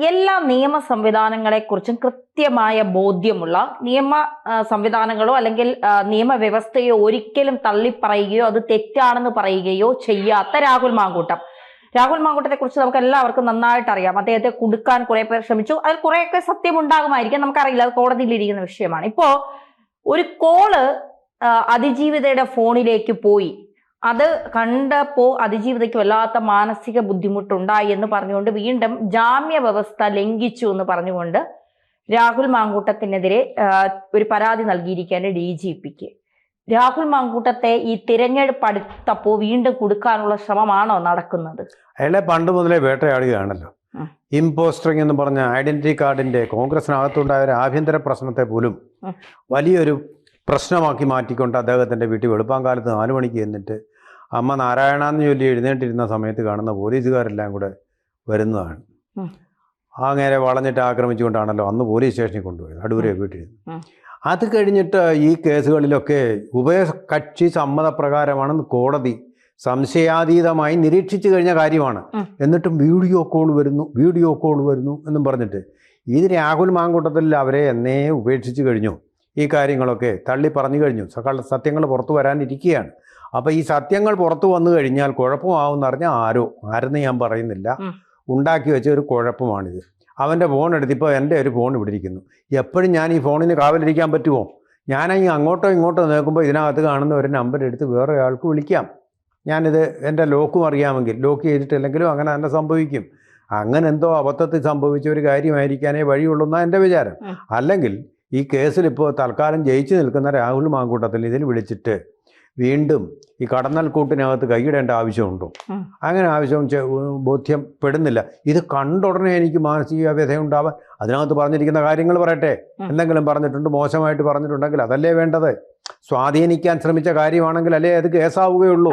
എല്ലാ നിയമ സംവിധാനങ്ങളെക്കുറിച്ചും കൃത്യമായ ബോധ്യമുള്ള നിയമ സംവിധാനങ്ങളോ അല്ലെങ്കിൽ നിയമവ്യവസ്ഥയോ ഒരിക്കലും തള്ളിപ്പറയുകയോ അത് തെറ്റാണെന്ന് പറയുകയോ ചെയ്യാത്ത രാഹുൽ മാങ്കൂട്ടത്തെ കുറിച്ച് നമുക്ക് എല്ലാവർക്കും നന്നായിട്ട് അറിയാം. അദ്ദേഹത്തെ കുടുക്കാൻ കുറെ പേർ ശ്രമിച്ചു. അതിൽ കുറെയൊക്കെ സത്യം ഉണ്ടാകുമായിരിക്കാം, നമുക്കറിയില്ല. അത് കോടതിയിലിരിക്കുന്ന വിഷയമാണ്. ഇപ്പോ ഒരു കോള് അതിജീവിതയുടെ ഫോണിലേക്ക് പോയി. അത് കണ്ടപ്പോൾ അതിജീവിതയ്ക്ക് വല്ലാത്ത മാനസിക ബുദ്ധിമുട്ടുണ്ടായി എന്ന് പറഞ്ഞുകൊണ്ട് വീണ്ടും ജാമ്യ വ്യവസ്ഥ ലംഘിച്ചു എന്ന് പറഞ്ഞുകൊണ്ട് രാഹുൽ മാങ്കൂട്ടത്തിനെതിരെ ഒരു പരാതി നൽകിയിരിക്കുകയാണ് DGPക്ക്. രാഹുൽ മാങ്കൂട്ടത്തെ ഈ തിരഞ്ഞെടുപ്പ് അടുത്തപ്പോൾ വീണ്ടും കൊടുക്കാനുള്ള ശ്രമമാണോ നടക്കുന്നത്? അയാളെ പണ്ട് മുതലേ വേട്ടയാടുകയാണല്ലോ. ഇമ്പോസ്റ്ററിംഗ് എന്ന് പറഞ്ഞ ഐഡന്റിറ്റി കാർഡിന്റെ കോൺഗ്രസിനകത്തുണ്ടായ ഒരു ആഭ്യന്തര പ്രശ്നത്തെ പോലും വലിയൊരു പ്രശ്നമാക്കി മാറ്റിക്കൊണ്ട് അദ്ദേഹത്തിന്റെ വീട്ടിൽ വെളുപ്പാങ്കാലത്ത് 4 മണിക്ക് എന്നിട്ട് അമ്മ നാരായണാന്ന് ചൊല്ലി എഴുന്നേറ്റിരുന്ന സമയത്ത് കാണുന്ന പോലീസുകാരെല്ലാം കൂടെ വരുന്നതാണ്. അങ്ങനെ വളഞ്ഞിട്ട് ആക്രമിച്ചുകൊണ്ടാണല്ലോ അന്ന് പോലീസ് സ്റ്റേഷനിൽ കൊണ്ടുപോയത്, അടൂരെ വീട്ടിൽ. അത് കഴിഞ്ഞിട്ട് ഈ കേസുകളിലൊക്കെ ഉഭയകക്ഷി സമ്മതപ്രകാരമാണെന്ന് കോടതി സംശയാതീതമായി നിരീക്ഷിച്ചു കഴിഞ്ഞ കാര്യമാണ്. എന്നിട്ടും വീഡിയോ കോൾ വരുന്നു എന്നും പറഞ്ഞിട്ട് ഇത് രാഹുൽ മാങ്കൂട്ടത്തിൽ അവരെ എന്നേ ഉപേക്ഷിച്ച് കഴിഞ്ഞു. ഈ കാര്യങ്ങളൊക്കെ തള്ളി പറഞ്ഞു കഴിഞ്ഞു. സത്യങ്ങൾ പുറത്തു വരാനിരിക്കുകയാണ്. അപ്പോൾ ഈ സത്യങ്ങൾ പുറത്തു വന്നു കഴിഞ്ഞാൽ കുഴപ്പമാവുമെന്ന് പറഞ്ഞാൽ ആരെന്ന് ഞാൻ പറയുന്നില്ല, ഉണ്ടാക്കി വെച്ച ഒരു കുഴപ്പമാണിത്. അവൻ്റെ ഫോൺ എടുത്തിപ്പോൾ എൻ്റെ ഒരു ഫോൺ ഇവിടെ ഇരിക്കുന്നു. എപ്പോഴും ഞാൻ ഈ ഫോണിന് കാവലിരിക്കാൻ പറ്റുമോ? ഞാനങ്ങ് അങ്ങോട്ടോ ഇങ്ങോട്ടോ നോക്കുമ്പോൾ ഇതിനകത്ത് കാണുന്ന ഒരു നമ്പർ എടുത്ത് വേറെ ആൾക്ക് വിളിക്കാം. ഞാനിത് എൻ്റെ ലോക്കും അറിയാമെങ്കിൽ ലോക്ക് ചെയ്തിട്ടില്ലെങ്കിലും അങ്ങനെ തന്നെ സംഭവിക്കും. അങ്ങനെ എന്തോ അബദ്ധത്തിൽ സംഭവിച്ച ഒരു കാര്യമായിരിക്കാനേ വഴിയുള്ളൂ എന്നാണ് എൻ്റെ വിചാരം. അല്ലെങ്കിൽ ഈ കേസിൽ ഇപ്പോൾ തൽക്കാലം ജയിച്ചു നിൽക്കുന്ന രാഹുൽ മാങ്കൂട്ടത്തിൽ ഇതിൽ വിളിച്ചിട്ട് വീണ്ടും ഈ കടന്നൽ കൂട്ടിനകത്ത് കൈയിടേണ്ട ആവശ്യമുണ്ടോ? അങ്ങനെ ആവശ്യം ബോധ്യപ്പെടുന്നില്ല. ഇത് കണ്ടുടനെ എനിക്ക് മാനസിക വ്യഥയുണ്ടാവാൻ അതിനകത്ത് പറഞ്ഞിരിക്കുന്ന കാര്യങ്ങൾ പറയട്ടെ. എന്തെങ്കിലും പറഞ്ഞിട്ടുണ്ട്, മോശമായിട്ട് പറഞ്ഞിട്ടുണ്ടെങ്കിൽ അതല്ലേ വേണ്ടത്? സ്വാധീനിക്കാൻ ശ്രമിച്ച കാര്യമാണെങ്കിൽ അല്ലേ അത് കേസാവുകയുള്ളൂ,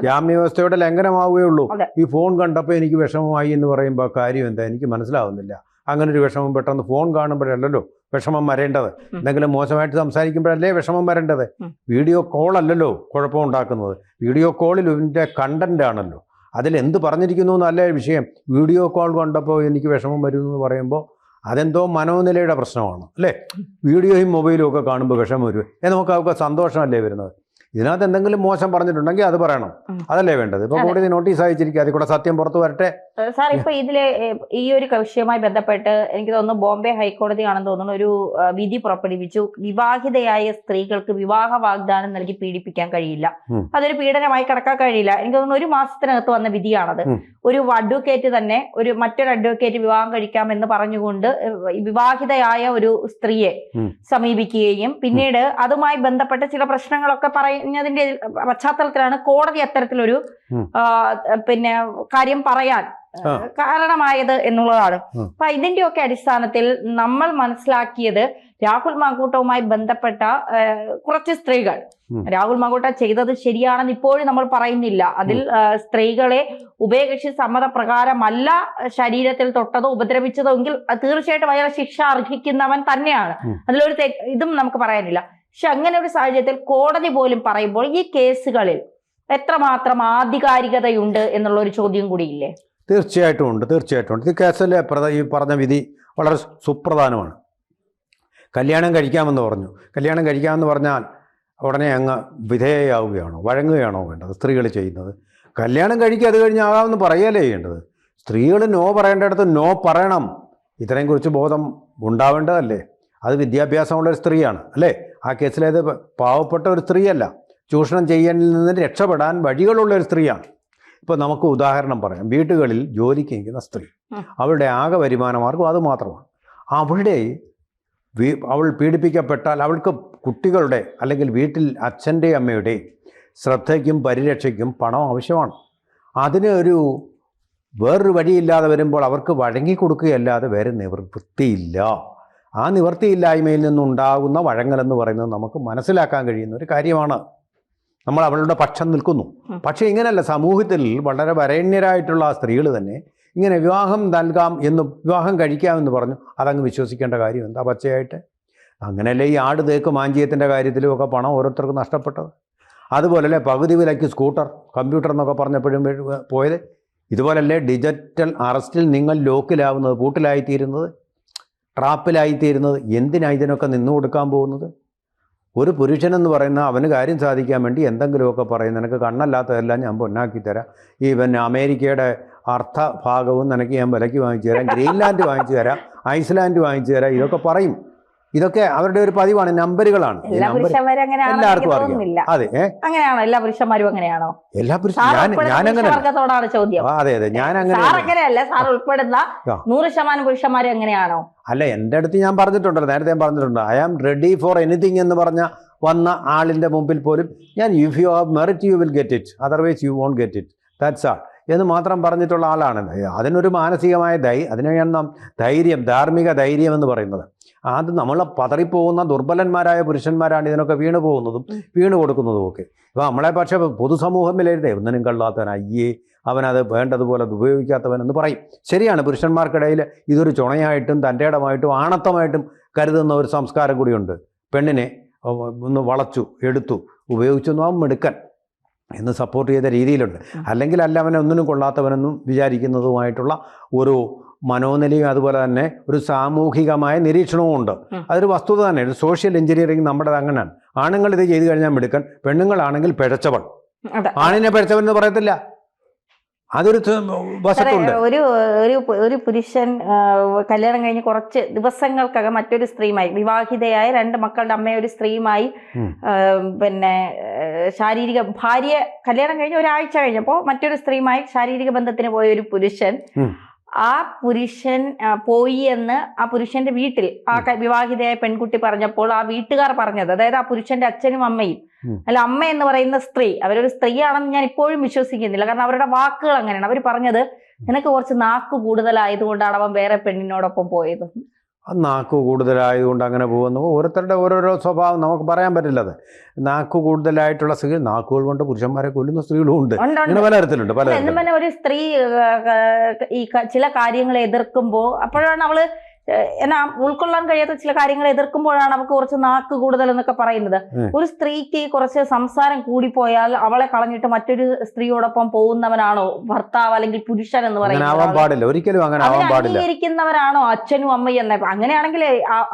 ജാമ്യവ്യവസ്ഥയുടെ ലംഘനമാവുകയുള്ളൂ. ഈ ഫോൺ കണ്ടപ്പോൾ എനിക്ക് വിഷമമായി എന്ന് പറയുമ്പോൾ കാര്യം എന്താ എനിക്ക് മനസ്സിലാവുന്നില്ല. അങ്ങനെ ഒരു വിഷമം പെട്ടെന്ന് ഫോൺ കാണുമ്പോഴല്ലല്ലോ വിഷമം വരേണ്ടത്. എന്തെങ്കിലും മോശമായിട്ട് സംസാരിക്കുമ്പോഴല്ലേ വിഷമം വരേണ്ടത്. വീഡിയോ കോൾ അല്ലല്ലോ കുഴപ്പമുണ്ടാക്കുന്നത്. വീഡിയോ കോളിൽ ഇതിൻ്റെ കണ്ടന്റ് ആണല്ലോ. അതിലെന്ത് പറഞ്ഞിരിക്കുന്നു എന്നല്ലേ വിഷയം. വീഡിയോ കോൾ കണ്ടപ്പോൾ എനിക്ക് വിഷമം വരുമെന്ന് പറയുമ്പോൾ അതെന്തോ മനോനിലയുടെ പ്രശ്നമാണ് അല്ലേ. വീഡിയോയും മൊബൈലും ഒക്കെ കാണുമ്പോൾ വിഷമം വരും. നമുക്ക് അവർക്ക് സന്തോഷമല്ലേ വരുന്നത്. ഇതിനകത്ത് എന്തെങ്കിലും മോശം പറഞ്ഞിട്ടുണ്ടെങ്കിൽ അത് പറയണം, അതല്ലേ വേണ്ടത്. ഇപ്പൊ കോടതി നോട്ടീസ് അയച്ചിരിക്കുക, അതിൽ കൂടെ സത്യം പുറത്തു വരട്ടെ. സാർ, ഇപ്പൊ ഇതിലെ ഈ ഒരു വിഷയവുമായി ബന്ധപ്പെട്ട് എനിക്ക് തോന്നുന്നു ബോംബെ ഹൈക്കോടതിയാണെന്ന് തോന്നുന്നു ഒരു വിധി പുറപ്പെടുവിച്ചു. വിവാഹിതയായ സ്ത്രീകൾക്ക് വിവാഹ വാഗ്ദാനം നൽകി പീഡിപ്പിക്കാൻ കഴിയില്ല, അതൊരു പീഡനമായി കണക്കാൻ കഴിയില്ല. എനിക്ക് തോന്നുന്നു 1 മാസത്തിനകത്ത് വന്ന വിധിയാണത്. ഒരു അഡ്വക്കേറ്റ് തന്നെ മറ്റൊരു അഡ്വക്കേറ്റ് വിവാഹം കഴിക്കാമെന്ന് പറഞ്ഞുകൊണ്ട് വിവാഹിതയായ ഒരു സ്ത്രീയെ സമീപിക്കുകയും പിന്നീട് അതുമായി ബന്ധപ്പെട്ട ചില പ്രശ്നങ്ങളൊക്കെ പറഞ്ഞതിന്റെ പശ്ചാത്തലത്തിലാണ് കോടതി അത്തരത്തിലൊരു കാര്യം പറയാൻ കാരണമായത് എന്നുള്ളതാണ്. അപ്പൊ ഇതിന്റെയൊക്കെ അടിസ്ഥാനത്തിൽ നമ്മൾ മനസ്സിലാക്കിയത് രാഹുൽ മാങ്കൂട്ടവുമായി ബന്ധപ്പെട്ട കുറച്ച് സ്ത്രീകൾ, രാഹുൽ മാങ്കൂട്ടം ചെയ്തത് ശരിയാണെന്ന് ഇപ്പോഴും നമ്മൾ പറയുന്നില്ല. അതിൽ സ്ത്രീകളെ ഉഭയകക്ഷി സമ്മതപ്രകാരമല്ല ശരീരത്തിൽ തൊട്ടതോ ഉപദ്രവിച്ചതോ എങ്കിൽ തീർച്ചയായിട്ടും അയാൾ ശിക്ഷ അർഹിക്കുന്നവൻ തന്നെയാണ്. അതിലൊരു ഇതും നമുക്ക് പറയാനില്ല. പക്ഷെ അങ്ങനെ ഒരു സാഹചര്യത്തിൽ കോടതി പോലും പറയുമ്പോൾ ഈ കേസുകളിൽ എത്രമാത്രം ആധികാരികതയുണ്ട് എന്നുള്ള ഒരു ചോദ്യം കൂടിയില്ലേ? തീർച്ചയായിട്ടും ഉണ്ട്. ഈ കേസിലെ ഈ പറഞ്ഞ വിധി വളരെ സുപ്രധാനമാണ്. കല്യാണം കഴിക്കാമെന്ന് പറഞ്ഞു. കല്യാണം കഴിക്കാമെന്ന് പറഞ്ഞാൽ ഉടനെ അങ്ങ് വിധേയയാവുകയാണോ, വഴങ്ങുകയാണോ വേണ്ടത് സ്ത്രീകൾ ചെയ്യുന്നത്? കല്യാണം കഴിക്കുക, അത് കഴിഞ്ഞാകാമെന്ന് പറയുകയല്ലേ ചെയ്യേണ്ടത്. സ്ത്രീകൾ നോ പറയേണ്ടടുത്ത് നോ പറയണം. ഇത്രയും കുറിച്ച് ബോധം ഉണ്ടാവേണ്ടതല്ലേ. അത് വിദ്യാഭ്യാസമുള്ളൊരു സ്ത്രീയാണ് അല്ലേ. ആ കേസിലേത് പാവപ്പെട്ട ഒരു സ്ത്രീയല്ല, ചൂഷണം ചെയ്യുന്നതിൽ നിന്ന് രക്ഷപ്പെടാൻ വഴികളുള്ളൊരു സ്ത്രീയാണ്. ഇപ്പോൾ നമുക്ക് ഉദാഹരണം പറയാം. വീട്ടുകളിൽ ജോലിക്ക് നിൽക്കുന്ന സ്ത്രീ, അവളുടെ ആകെ വരുമാന മാർഗം അത് മാത്രമാണ്. അവൾ പീഡിപ്പിക്കപ്പെട്ടാൽ അവൾക്ക് കുട്ടികളുടെ അല്ലെങ്കിൽ വീട്ടിൽ അച്ഛൻ്റെയും അമ്മയുടെയും ശ്രദ്ധയ്ക്കും പരിരക്ഷയ്ക്കും പണം ആവശ്യമാണ്. അതിന് വേറൊരു വഴിയില്ലാതെ വരുമ്പോൾ അവർക്ക് വഴങ്ങിക്കൊടുക്കുകയല്ലാതെ വേറെ നിവൃത്തിയില്ല. ആ നിവൃത്തിയില്ലായ്മയിൽ നിന്നുണ്ടാകുന്ന വഴങ്ങലെന്ന് പറയുന്നത് നമുക്ക് മനസ്സിലാക്കാൻ കഴിയുന്ന ഒരു കാര്യമാണ്. നമ്മൾ അവളുടെ പക്ഷം നിൽക്കുന്നു. പക്ഷേ ഇങ്ങനെയല്ല, സമൂഹത്തിൽ വളരെ വരേണ്യരായിട്ടുള്ള ആ സ്ത്രീകൾ തന്നെ ഇങ്ങനെ വിവാഹം നൽകാം എന്നും വിവാഹം കഴിക്കാമെന്ന് പറഞ്ഞു അതങ്ങ് വിശ്വസിക്കേണ്ട കാര്യം എന്താ പച്ചയായിട്ട്? അങ്ങനെയല്ലേ ഈ ആട് തേക്ക് മാഞ്ചിയത്തിൻ്റെ കാര്യത്തിലുമൊക്കെ പണം ഓരോരുത്തർക്കും നഷ്ടപ്പെട്ടത്. അതുപോലല്ലേ പകുതി വിലയ്ക്ക് സ്കൂട്ടർ, കമ്പ്യൂട്ടർ എന്നൊക്കെ പറഞ്ഞപ്പോഴും പോയത്. ഇതുപോലല്ലേ ഡിജിറ്റൽ അറസ്റ്റിൽ നിങ്ങൾ ലോക്കിലാവുന്നത്, പൂട്ടിലായിത്തീരുന്നത്, ട്രാപ്പിലായിത്തീരുന്നത്? എന്തിനാണ് ഇതിനൊക്കെ നിന്നു കൊടുക്കാൻ പോകുന്നത്? ഒരു പുരുഷനെന്ന് പറയുന്ന അവന് കാര്യം സാധിക്കാൻ വേണ്ടി എന്തെങ്കിലുമൊക്കെ പറയും. നിനക്ക് കണ്ണല്ലാത്തതെല്ലാം ഞാൻ പൊന്നാക്കി തരാം, അമേരിക്കയുടെ അർത്ഥഭാഗവും നിനക്ക് ഞാൻ വിലയ്ക്ക് വാങ്ങിച്ചു തരാം, ഗ്രീൻലാൻഡ് വാങ്ങിച്ചു തരാം, ഐസ്ലാൻഡ് വാങ്ങിച്ചു തരാം, ഇതൊക്കെ പറയും. ഇതൊക്കെ അവരുടെ ഒരു പതിവാണ്, നമ്പറുകളാണ്. എല്ലാവർക്കും അറിയാം. അതെ, അങ്ങനെയാണോ? എല്ലാ പുരുഷന്മാരും അങ്ങനെയാണോ? എല്ലാ പുരുഷന്മാരും ഞാനങ്ങനെ അതെ അതെ ഞാനങ്ങനെയല്ല. സാർ ഉൾപ്പെടുന്ന 100% പുരുഷന്മാരും എങ്ങനെയാണോ? അല്ല, എൻ്റെ അടുത്ത് ഞാൻ പറഞ്ഞിട്ടുണ്ടല്ലോ, നേരത്തെ ഞാൻ പറഞ്ഞിട്ടുണ്ട്, I am ready for anything എന്ന് പറഞ്ഞ വന്ന ആളിൻ്റെ മുമ്പിൽ പോലും ഞാൻ if you have merit you will get it, otherwise you won't get it, that's all എന്ന് മാത്രം പറഞ്ഞിട്ടുള്ള ആളാണ്. അതിനൊരു മാനസികമായ അതിനെയാണ് ധൈര്യം, ധാർമ്മിക ധൈര്യം എന്ന് പറയുന്നത്. അത് നമ്മളെ പതറിപ്പോകുന്ന ദുർബലന്മാരായ പുരുഷന്മാരാണ് ഇതിനൊക്കെ വീണ് പോകുന്നതും വീണ് കൊടുക്കുന്നതും ഒക്കെ. ഇപ്പോൾ നമ്മളെ പക്ഷേ പൊതുസമൂഹം വിലയിരുത്തേ ഒന്നിനും കൊള്ളാത്തവൻ, അയ്യേ അവനത് വേണ്ടതുപോലെ അത് ഉപയോഗിക്കാത്തവൻ എന്ന് പറയും. ശരിയാണ്, പുരുഷന്മാർക്കിടയിൽ ഇതൊരു ചുണയായിട്ടും തൻ്റെ ഇടമായിട്ടും ആണത്തമായിട്ടും കരുതുന്ന ഒരു സംസ്കാരം കൂടിയുണ്ട്. പെണ്ണിനെ ഒന്ന് വളച്ചു എടുത്തു ഉപയോഗിച്ചൊന്നും അവൻ മിടുക്കൻ എന്ന് സപ്പോർട്ട് ചെയ്ത രീതിയിലുണ്ട്. അല്ലെങ്കിൽ അല്ല അവനെ ഒന്നിനും കൊള്ളാത്തവനെന്നും വിചാരിക്കുന്നതുമായിട്ടുള്ള ഒരു മനോനിലയും അതുപോലെ തന്നെ ഒരു സാമൂഹികമായ നിരീക്ഷണവും ഉണ്ട്. അതൊരു വസ്തുത തന്നെ. ഒരു സോഷ്യൽ എഞ്ചിനീയറിംഗ് നമ്മുടെ അങ്ങനെയാണ്. ആണുങ്ങൾ ഇത് ചെയ്തു കഴിഞ്ഞാൽ മിടുക്കൻ, പെണ്ണുങ്ങളാണെങ്കിൽ പിഴച്ചവൾ. ആണിനെ പിഴച്ചവൻ എന്ന് പറയത്തില്ല, അതൊരു വശത്തുണ്ട്. ഒരു പുരുഷൻ കല്യാണം കഴിഞ്ഞ് കുറച്ച് ദിവസങ്ങൾക്കകം മറ്റൊരു സ്ത്രീയുമായി, വിവാഹിതയായ 2 മക്കളുടെ അമ്മയെ ഒരു സ്ത്രീയുമായി പിന്നെ ശാരീരിക ഭാര്യ കല്യാണം കഴിഞ്ഞ് ഒരാഴ്ച കഴിഞ്ഞപ്പോൾ മറ്റൊരു സ്ത്രീയുമായി ശാരീരിക ബന്ധത്തിന് പോയ ഒരു പുരുഷൻ, ആ പുരുഷൻ പോയി എന്ന് ആ പുരുഷന്റെ വീട്ടിൽ ആ വിവാഹിതയായ പെൺകുട്ടി പറഞ്ഞപ്പോൾ ആ വീട്ടുകാർ പറഞ്ഞത്, അതായത് ആ പുരുഷന്റെ അച്ഛനും അമ്മയും, അല്ല അമ്മ എന്ന് പറയുന്ന സ്ത്രീ, അവരൊരു സ്ത്രീയാണെന്ന് ഞാൻ ഇപ്പോഴും വിശ്വസിക്കുന്നില്ല. കാരണം അവരുടെ വാക്കുകൾ അങ്ങനെയാണ്. അവർ പറഞ്ഞത്, നിനക്ക് കുറച്ച് നാക്ക് കൂടുതലായതുകൊണ്ടാണ് അവൻ വേറെ പെണ്ണിനോടൊപ്പം പോയത്. നാക്ക് കൂടുതലായതുകൊണ്ട് അങ്ങനെ പോകുന്നു. ഓരോരുത്തരുടെ ഓരോരോ സ്വഭാവം നമുക്ക് പറയാൻ പറ്റില്ലത്. നാക്ക് കൂടുതലായിട്ടുള്ള സ്ത്രീ, നാക്കുകൾ കൊണ്ട് പുരുഷന്മാരെ കൊല്ലുന്ന സ്ത്രീകളും ഉണ്ട്. അങ്ങനെ പലതരത്തിലുണ്ട്. പല ഒരു സ്ത്രീ ഈ ചില കാര്യങ്ങളെ എതിർക്കുമ്പോൾ അപ്പോഴാണ് അവള് എന്നാ ഉൾക്കൊള്ളാൻ കഴിയാത്ത ചില കാര്യങ്ങൾ എതിർക്കുമ്പോഴാണ് അവൾക്ക് കുറച്ച് നാക്ക് കൂടുതൽ എന്നൊക്കെ പറയുന്നത്. ഒരു സ്ത്രീക്ക് കുറച്ച് സംസാരം കൂടിപ്പോയാൽ അവളെ കളഞ്ഞിട്ട് മറ്റൊരു സ്ത്രീയോടൊപ്പം പോകുന്നവനാണോ ഭർത്താവ് അല്ലെങ്കിൽ പുരുഷൻ എന്ന് പറയുന്നത്? അംഗീകരിക്കുന്നവരാണോ അച്ഛനും അമ്മയും എന്ന? അങ്ങനെയാണെങ്കിൽ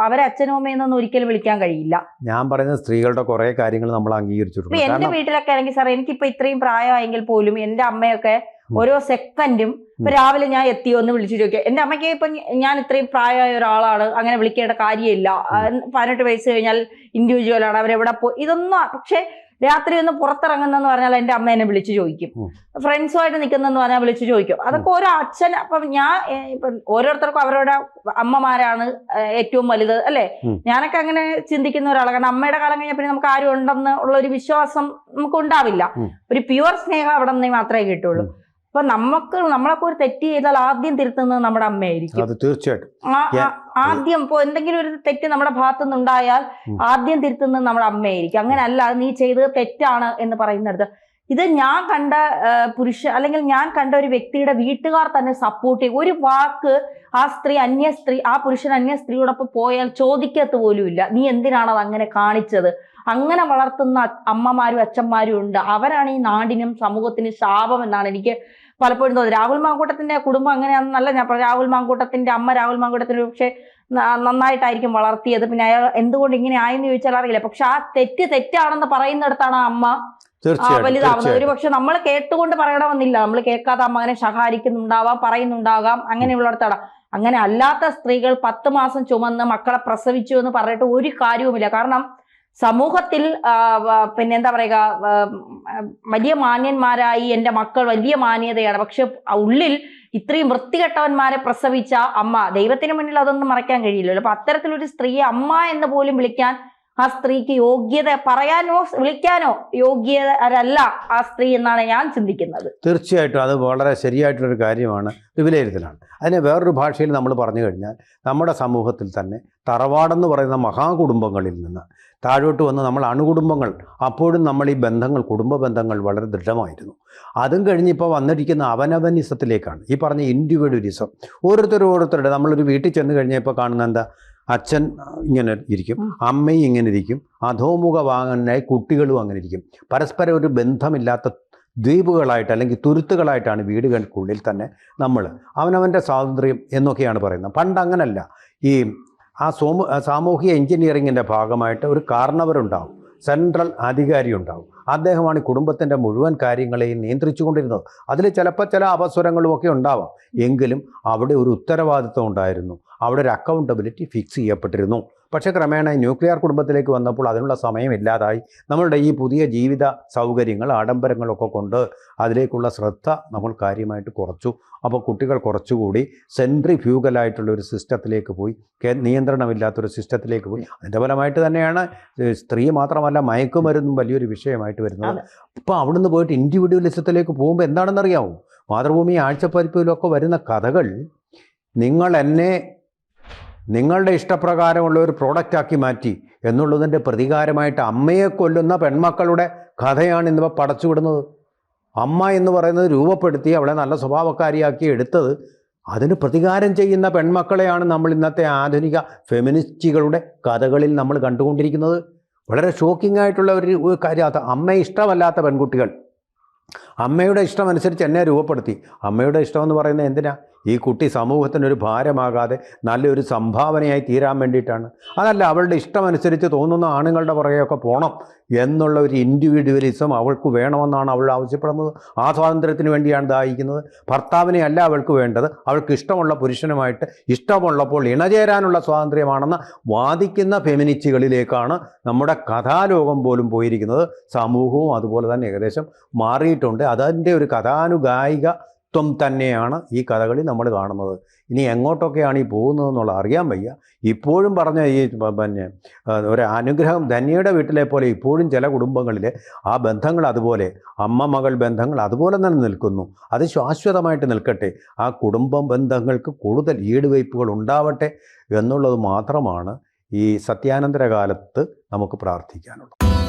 അവരെ അച്ഛനും അമ്മയെന്നൊന്നും ഒരിക്കലും വിളിക്കാൻ കഴിയില്ല. ഞാൻ പറയുന്നത് സ്ത്രീകളുടെ കുറെ കാര്യങ്ങൾ നമ്മൾ അംഗീകരിച്ചിട്ടുണ്ട്. എന്റെ വീട്ടിലൊക്കെ ആണെങ്കിൽ സാർ, എനിക്കിപ്പോ ഇത്രയും പ്രായമായെങ്കിൽ പോലും എന്റെ അമ്മയൊക്കെ ഓരോ സെക്കൻഡും ഇപ്പൊ രാവിലെ ഞാൻ എത്തിയോ എന്ന് വിളിച്ചു ചോദിക്കുക. എന്റെ അമ്മയ്ക്ക് ഇപ്പൊ ഞാൻ ഇത്രയും പ്രായമായ ഒരാളാണ്, അങ്ങനെ വിളിക്കേണ്ട കാര്യമില്ല. 18 വയസ്സ് കഴിഞ്ഞാൽ ഇൻഡിവിജ്വൽ ആണ്, അവരെവിടെ പോയി ഇതൊന്നും. പക്ഷെ രാത്രി ഒന്ന് പുറത്തിറങ്ങുന്നെന്ന് പറഞ്ഞാൽ എന്റെ അമ്മ എന്നെ വിളിച്ചു ചോദിക്കും. ഫ്രണ്ട്സുമായിട്ട് നിൽക്കുന്നെന്ന് പറഞ്ഞാൽ വിളിച്ചു ചോദിക്കും. അതൊക്കെ ഓരോ അച്ഛൻ. അപ്പം ഞാൻ ഇപ്പം ഓരോരുത്തർക്കും അവരുടെ അമ്മമാരാണ് ഏറ്റവും വലുത് അല്ലേ? ഞാനൊക്കെ അങ്ങനെ ചിന്തിക്കുന്ന ഒരാളാണ്. കാരണം അമ്മയുടെ കാലം കഴിഞ്ഞാൽ പിന്നെ നമുക്ക് ആരും ഉണ്ടെന്ന് ഉള്ള ഒരു വിശ്വാസം നമുക്ക് ഉണ്ടാവില്ല. ഒരു പ്യുവർ സ്നേഹം അവിടെ നിന്ന് മാത്രമേ കിട്ടുള്ളൂ. അപ്പൊ നമ്മളൊക്കെ ഒരു തെറ്റ് ചെയ്താൽ ആദ്യം തിരുത്തുന്നത് നമ്മുടെ അമ്മയായിരിക്കും. തീർച്ചയായിട്ടും ആദ്യം ഇപ്പൊ എന്തെങ്കിലും ഒരു തെറ്റ് നമ്മുടെ ഭാഗത്തു നിന്നുണ്ടായാൽ ആദ്യം തിരുത്തുന്നത് നമ്മുടെ അമ്മയായിരിക്കും. അങ്ങനെയല്ല, നീ ചെയ്തത് തെറ്റാണ് എന്ന് പറയുന്നിടത്ത് ഇത് ഞാൻ കണ്ട അല്ലെങ്കിൽ ഞാൻ കണ്ട ഒരു വ്യക്തിയുടെ വീട്ടുകാർ തന്നെ സപ്പോർട്ട് ചെയ്യും. ഒരു വാക്ക് ആ പുരുഷൻ അന്യ സ്ത്രീയോടൊപ്പം പോയാൽ ചോദിക്കത്ത് പോലും ഇല്ല, നീ എന്തിനാണ് അത് അങ്ങനെ കാണിച്ചത്. അങ്ങനെ വളർത്തുന്ന അമ്മമാരും അച്ഛന്മാരും ഉണ്ട്. അവരാണ് ഈ നാടിനും സമൂഹത്തിനും ശാപം എന്നാണ് എനിക്ക് പലപ്പോഴും തോന്നുന്നത്. രാഹുൽ മാങ്കൂട്ടത്തിന്റെ കുടുംബം അങ്ങനെയാണെന്നല്ല ഞാൻ പറഞ്ഞു. രാഹുൽ മാങ്കൂട്ടത്തിന്റെ അമ്മ രാഹുൽ മാങ്കൂട്ടത്തിന് പക്ഷെ നന്നായിട്ടായിരിക്കും വളർത്തിയത്. പിന്നെ അയാൾ എന്തുകൊണ്ട് ഇങ്ങനെ ആയെന്ന് ചോദിച്ചാൽ അറിയില്ല. പക്ഷെ ആ തെറ്റാണെന്ന് പറയുന്നിടത്താണ് ആ അമ്മ വലുതാവുന്നത്. ഒരു പക്ഷെ നമ്മൾ കേട്ടുകൊണ്ട് പറയണമെന്നില്ല, നമ്മൾ കേൾക്കാതെ അമ്മ അങ്ങനെ ശകാരിക്കുന്നുണ്ടാവാം, പറയുന്നുണ്ടാകാം, അങ്ങനെയുള്ളിടത്താണ്. അങ്ങനെ അല്ലാത്ത സ്ത്രീകൾ 10 മാസം ചുമന്ന് മക്കളെ പ്രസവിച്ചു എന്ന് പറഞ്ഞിട്ട് ഒരു കാര്യവുമില്ല. കാരണം സമൂഹത്തിൽ പിന്നെ എന്താ പറയുക, വലിയ മാന്യന്മാരായി എൻ്റെ മക്കൾ വലിയ മാന്യതയാണ്. പക്ഷെ ഉള്ളിൽ ഇത്രയും വൃത്തികെട്ടവന്മാരെ പ്രസവിച്ച അമ്മ, ദൈവത്തിന് മുന്നിൽ അതൊന്നും മറയ്ക്കാൻ കഴിയില്ലല്ലോ. അപ്പൊ അത്തരത്തിലൊരു സ്ത്രീയെ അമ്മ എന്ന് പോലും വിളിക്കാൻ ആ സ്ത്രീക്ക് യോഗ്യത, പറയാനോ വിളിക്കാനോ യോഗ്യരല്ല ആ സ്ത്രീ എന്നാണ് ഞാൻ ചിന്തിക്കുന്നത്. തീർച്ചയായിട്ടും അത് വളരെ ശരിയായിട്ടുള്ളൊരു കാര്യമാണ്, വിലയിരുത്തലാണ്. അതിനെ വേറൊരു ഭാഷയിൽ നമ്മൾ പറഞ്ഞു കഴിഞ്ഞാൽ നമ്മുടെ സമൂഹത്തിൽ തന്നെ തറവാടെന്ന് പറയുന്ന മഹാകുടുംബങ്ങളിൽ നിന്ന് താഴോട്ട് വന്ന് നമ്മൾ അണുകുടുംബങ്ങൾ, അപ്പോഴും നമ്മൾ ഈ ബന്ധങ്ങൾ, കുടുംബ ബന്ധങ്ങൾ വളരെ ദൃഢമായിരുന്നു. അതും കഴിഞ്ഞിപ്പോൾ വന്നിരിക്കുന്ന അവനവനിസത്തിലേക്കാണ്, ഈ പറഞ്ഞ ഇൻഡിവിജ്വലിസം. ഓരോരുത്തരുടെ നമ്മളൊരു വീട്ടിൽ ചെന്ന് കഴിഞ്ഞപ്പോൾ കാണുന്ന എന്താ, അച്ഛൻ ഇങ്ങനെ ഇരിക്കും, അമ്മയും ഇങ്ങനെ ഇരിക്കും, അധോമുഖ വാങ്ങനായി കുട്ടികളും അങ്ങനെ ഇരിക്കും. പരസ്പരം ഒരു ബന്ധമില്ലാത്ത ദ്വീപുകളായിട്ട് അല്ലെങ്കിൽ തുരുത്തുകളായിട്ടാണ് വീടുകൾക്കുള്ളിൽ തന്നെ നമ്മൾ അവനവൻ്റെ സ്വാതന്ത്ര്യം എന്നൊക്കെയാണ് പറയുന്നത്. പണ്ട് അങ്ങനല്ല. ഈ സാമൂഹിക എഞ്ചിനീയറിങ്ങിൻ്റെ ഭാഗമായിട്ട് ഒരു കാരണവരുണ്ടാവും, സെൻട്രൽ അധികാരി ഉണ്ടാവും. അദ്ദേഹമാണ് ഈ കുടുംബത്തിൻ്റെ മുഴുവൻ കാര്യങ്ങളെയും നിയന്ത്രിച്ചു കൊണ്ടിരുന്നത്. അതിൽ ചിലപ്പോൾ ചില അപസ്വരങ്ങളുമൊക്കെ ഉണ്ടാവാം, എങ്കിലും അവിടെ ഒരു ഉത്തരവാദിത്വം ഉണ്ടായിരുന്നു, അവിടെ ഒരു അക്കൗണ്ടബിലിറ്റി ഫിക്സ് ചെയ്യപ്പെട്ടിരുന്നു. പക്ഷേ ക്രമേണ ന്യൂക്ലിയർ കുടുംബത്തിലേക്ക് വന്നപ്പോൾ അതിനുള്ള സമയമില്ലാതായി. നമ്മളുടെ ഈ പുതിയ ജീവിത സൗകര്യങ്ങൾ, ആഡംബരങ്ങളൊക്കെ കൊണ്ട് അതിലേക്കുള്ള ശ്രദ്ധ നമ്മൾ കാര്യമായിട്ട് കുറച്ചു. അപ്പോൾ കുട്ടികൾ കുറച്ചുകൂടി സെൻട്രിഫ്യൂഗലായിട്ടുള്ള ഒരു സിസ്റ്റത്തിലേക്ക് പോയി, നിയന്ത്രണമില്ലാത്തൊരു സിസ്റ്റത്തിലേക്ക് പോയി. അതിൻ്റെ ഫലമായിട്ട് തന്നെയാണ് സ്ത്രീ മാത്രമല്ല മയക്കുമരുന്നും വലിയൊരു വിഷയമായിട്ട് വരുന്നത്. ഇപ്പോൾ അവിടുന്ന് പോയിട്ട് ഇൻഡിവിജ്വലിസത്തിലേക്ക് പോകുമ്പോൾ എന്താണെന്നറിയാമോ? മാതൃഭൂമി ആഴ്ചപ്പതിപ്പിലൊക്കെ വരുന്ന കഥകൾ നിങ്ങളുടെ ഇഷ്ടപ്രകാരമുള്ള ഒരു പ്രോഡക്റ്റാക്കി മാറ്റി എന്നുള്ളതിൻ്റെ പ്രതികാരമായിട്ട് അമ്മയെ കൊല്ലുന്ന പെൺമക്കളുടെ കഥയാണ് ഇന്നിപ്പോൾ പടച്ചുവിടുന്നത്. അമ്മ എന്ന് പറയുന്നത് രൂപപ്പെടുത്തി അവളെ നല്ല സ്വഭാവക്കാരിയാക്കി എടുത്തത്, അതിന് പ്രതികാരം ചെയ്യുന്ന പെൺമക്കളെയാണ് നമ്മൾ ഇന്നത്തെ ആധുനിക ഫെമിനിസ്റ്റുകളുടെ കഥകളിൽ നമ്മൾ കണ്ടുകൊണ്ടിരിക്കുന്നത്. വളരെ ഷോക്കിംഗ് ആയിട്ടുള്ള ഒരു കാര്യം. അത് അമ്മയെ ഇഷ്ടമല്ലാത്ത പെൺകുട്ടികൾ അമ്മയുടെ ഇഷ്ടമനുസരിച്ച് എന്നെ രൂപപ്പെടുത്തി. അമ്മയുടെ ഇഷ്ടമെന്ന് പറയുന്നത് എന്തിനാ? ഈ കുട്ടി സമൂഹത്തിനൊരു ഭാരമാകാതെ നല്ലൊരു സംഭാവനയായി തീരാൻ വേണ്ടിയിട്ടാണ്. അതല്ല അവളുടെ ഇഷ്ടമനുസരിച്ച് തോന്നുന്ന ആണുങ്ങളുടെ പുറകെയൊക്കെ പോകണം എന്നുള്ള ഒരു ഇൻഡിവിജ്വലിസം അവൾക്ക് വേണമെന്നാണ് അവൾ ആവശ്യപ്പെടുന്നത്. ആ സ്വാതന്ത്ര്യത്തിന് വേണ്ടിയാണ് ദാഹിക്കുന്നത്. ഭർത്താവിനെ അല്ല അവൾക്ക് വേണ്ടത്, അവൾക്ക് ഇഷ്ടമുള്ള പുരുഷനുമായിട്ട് ഇഷ്ടമുള്ളപ്പോൾ ഇണചേരാനുള്ള സ്വാതന്ത്ര്യമാണെന്ന് വാദിക്കുന്ന ഫെമിനിസ്റ്റുകളിലേക്കാണ് നമ്മുടെ കഥാലോകം പോലും പോയിരിക്കുന്നത്. സമൂഹവും അതുപോലെ തന്നെ ഏകദേശം മാറിയിട്ടുണ്ട്. അതിൻ്റെ ഒരു കഥാനുഗായികത്വം തന്നെയാണ് ഈ കഥകളിൽ നമ്മൾ കാണുന്നത്. ഇനി എങ്ങോട്ടൊക്കെയാണ് ഈ പോകുന്നതെന്നുള്ള അറിയാൻ വയ്യ. ഇപ്പോഴും പറഞ്ഞ ഈ ഒരു അനുഗ്രഹം ധന്യയുടെ വീട്ടിലെ പോലെ ഇപ്പോഴും ചില കുടുംബങ്ങളിൽ ആ ബന്ധങ്ങൾ അതുപോലെ, അമ്മ മകൾ ബന്ധങ്ങൾ അതുപോലെ തന്നെ നിൽക്കുന്നു. അത് ശാശ്വതമായിട്ട് നിൽക്കട്ടെ. ആ കുടുംബ ബന്ധങ്ങൾക്ക് കൂടുതൽ ഈടുവയ്പ്പുകൾ ഉണ്ടാവട്ടെ എന്നുള്ളത് മാത്രമാണ് ഈ സത്യാനന്തര കാലത്ത് നമുക്ക് പ്രാർത്ഥിക്കാനുള്ളത്.